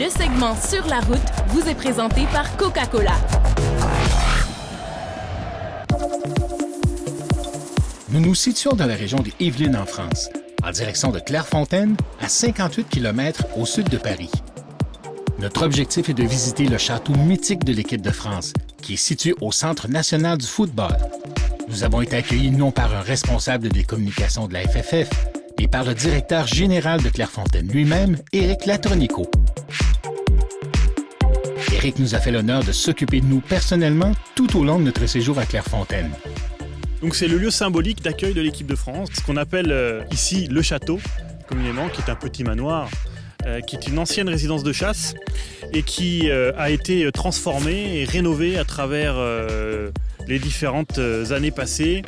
Le segment Sur la route vous est présenté par Coca-Cola. Nous nous situons dans la région des Yvelines en France, en direction de Clairefontaine, à 58 km au sud de Paris. Notre objectif est de visiter le château mythique de l'équipe de France, qui est situé au Centre national du football. Nous avons été accueillis non par un responsable des communications de la FFF, mais par le directeur général de Clairefontaine lui-même, Éric Latronico. Éric nous a fait l'honneur de s'occuper de nous personnellement tout au long de notre séjour à Clairefontaine. Donc c'est le lieu symbolique d'accueil de l'équipe de France, ce qu'on appelle ici le château, communément, qui est un petit manoir, qui est une ancienne résidence de chasse et qui a été transformée et rénovée à travers les différentes années passées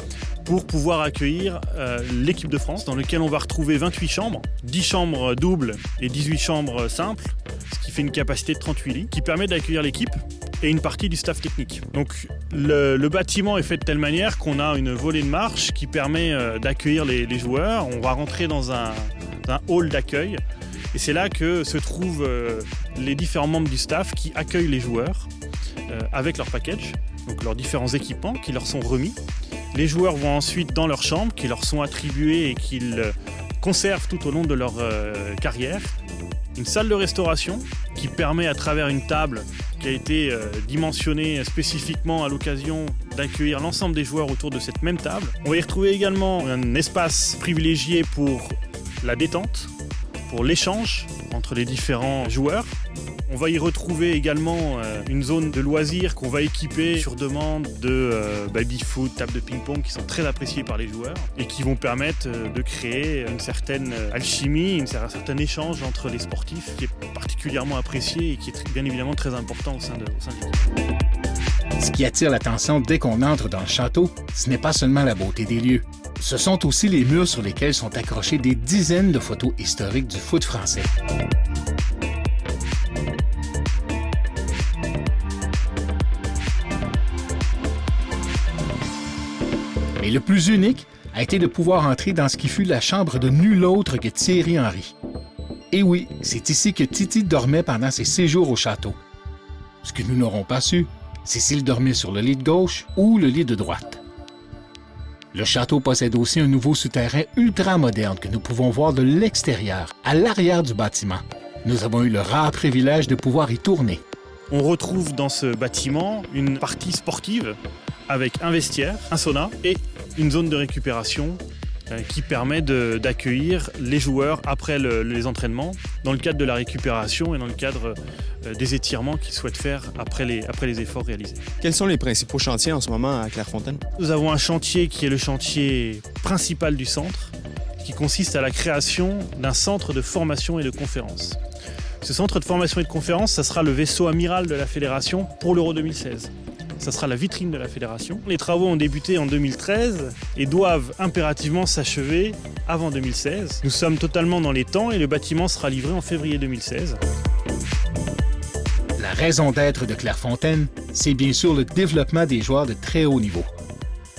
pour pouvoir accueillir l'équipe de France, dans lequel on va retrouver 28 chambres, 10 chambres doubles et 18 chambres simples, ce qui fait une capacité de 38 lits, qui permet d'accueillir l'équipe et une partie du staff technique. Donc le bâtiment est fait de telle manière qu'on a une volée de marche qui permet d'accueillir les joueurs. On va rentrer dans un hall d'accueil et c'est là que se trouvent les différents membres du staff qui accueillent les joueurs avec leur package, donc leurs différents équipements qui leur sont remis. Les joueurs vont ensuite dans leur chambre qui leur sont attribués et qu'ils conservent tout au long de leur carrière. Une salle de restauration qui permet à travers une table qui a été dimensionnée spécifiquement à l'occasion d'accueillir l'ensemble des joueurs autour de cette même table. On va y retrouver également un espace privilégié pour la détente, pour l'échange entre les différents joueurs. On va y retrouver également une zone de loisirs qu'on va équiper sur demande de baby-foot, tables de ping-pong qui sont très appréciées par les joueurs et qui vont permettre de créer une certaine alchimie, un certain échange entre les sportifs qui est particulièrement apprécié et qui est bien évidemment très important au sein de l'équipe. Ce qui attire l'attention dès qu'on entre dans le château, ce n'est pas seulement la beauté des lieux. Ce sont aussi les murs sur lesquels sont accrochées des dizaines de photos historiques du foot français. Mais le plus unique a été de pouvoir entrer dans ce qui fut la chambre de nul autre que Thierry Henry. Et oui, c'est ici que Titi dormait pendant ses séjours au château. Ce que nous n'aurons pas su, c'est s'il dormait sur le lit de gauche ou le lit de droite. Le château possède aussi un nouveau souterrain ultra moderne que nous pouvons voir de l'extérieur, à l'arrière du bâtiment. Nous avons eu le rare privilège de pouvoir y tourner. On retrouve dans ce bâtiment une partie sportive avec un vestiaire, un sauna et une zone de récupération qui permet d'accueillir les joueurs après les entraînements dans le cadre de la récupération et dans le cadre des étirements qu'ils souhaitent faire après les efforts réalisés. Quels sont les principaux chantiers en ce moment à Clairefontaine? Nous avons un chantier qui est le chantier principal du centre, qui consiste à la création d'un centre de formation et de conférence. Ce centre de formation et de conférence, ça sera le vaisseau amiral de la Fédération pour l'Euro 2016. Ça sera la vitrine de la Fédération. Les travaux ont débuté en 2013 et doivent impérativement s'achever avant 2016. Nous sommes totalement dans les temps et le bâtiment sera livré en février 2016. La raison d'être de Clairefontaine, c'est bien sûr le développement des joueurs de très haut niveau.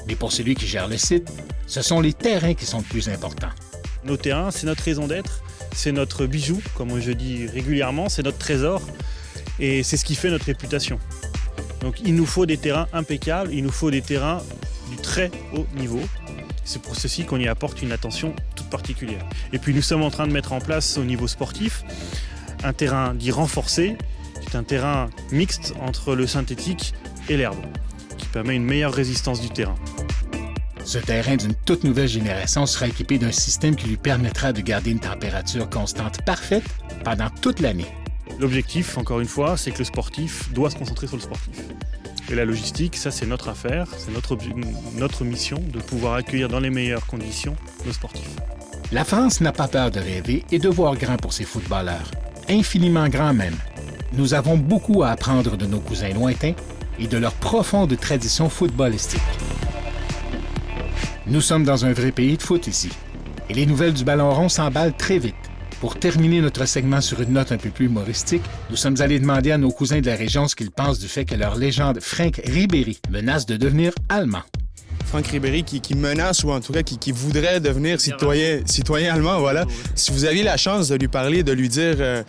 Mais pour celui qui gère le site, ce sont les terrains qui sont le plus importants. Nos terrains, c'est notre raison d'être, c'est notre bijou, comme je dis régulièrement, c'est notre trésor et c'est ce qui fait notre réputation. Donc il nous faut des terrains impeccables, il nous faut des terrains du très haut niveau. C'est pour ceci qu'on y apporte une attention toute particulière. Et puis nous sommes en train de mettre en place au niveau sportif un terrain dit renforcé, qui est un terrain mixte entre le synthétique et l'herbe, qui permet une meilleure résistance du terrain. Ce terrain d'une toute nouvelle génération sera équipé d'un système qui lui permettra de garder une température constante parfaite pendant toute l'année. L'objectif, encore une fois, c'est que le sportif doit se concentrer sur le sportif. Et la logistique, ça c'est notre affaire, c'est notre mission de pouvoir accueillir dans les meilleures conditions nos sportifs. La France n'a pas peur de rêver et de voir grand pour ses footballeurs, infiniment grand même. Nous avons beaucoup à apprendre de nos cousins lointains et de leur profonde tradition footballistique. Nous sommes dans un vrai pays de foot ici, et les nouvelles du ballon rond s'emballent très vite. Pour terminer notre segment sur une note un peu plus humoristique, nous sommes allés demander à nos cousins de la région ce qu'ils pensent du fait que leur légende Franck Ribéry menace de devenir allemand. Franck Ribéry qui menace ou en tout cas qui voudrait devenir citoyen allemand, voilà. Si vous aviez la chance de lui parler, de lui dire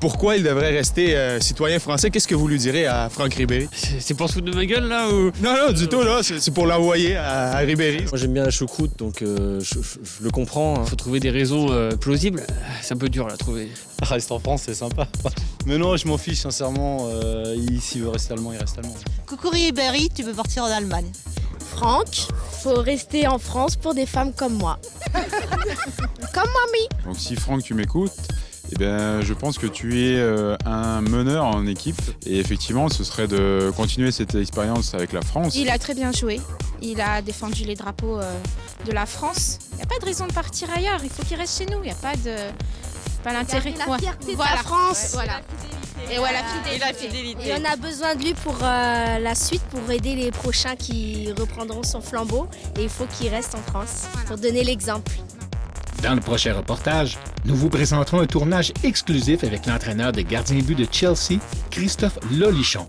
pourquoi il devrait rester citoyen français. Qu'est-ce que vous lui direz à Franck Ribéry? C'est pour se foutre de ma gueule là ou... Non, du tout, là. C'est pour l'envoyer à Ribéry. Moi j'aime bien la choucroute, donc je le comprends. Hein. Faut trouver des raisons plausibles. C'est un peu dur là à trouver. Reste en France, c'est sympa. Mais non, je m'en fiche, sincèrement. S'il veut rester allemand, il reste allemand. Coucou Ribéry, tu peux partir en Allemagne. Franck, faut rester en France pour des femmes comme moi. Comme mamie. Donc si Franck, tu m'écoutes, eh bien, je pense que tu es un meneur en équipe. Et effectivement, ce serait de continuer cette expérience avec la France. Il a très bien joué. Il a défendu les drapeaux de la France. Il n'y a pas de raison de partir ailleurs. Il faut qu'il reste chez nous. Il n'y a pas l'intérêt. La fierté de la France. Voilà. Et voilà, la fidélité. Et on a besoin de lui pour la suite, pour aider les prochains qui reprendront son flambeau. Et il faut qu'il reste en France pour donner l'exemple. Dans le prochain reportage, nous vous présenterons un tournage exclusif avec l'entraîneur des gardiens but de Chelsea, Christophe Lolichon.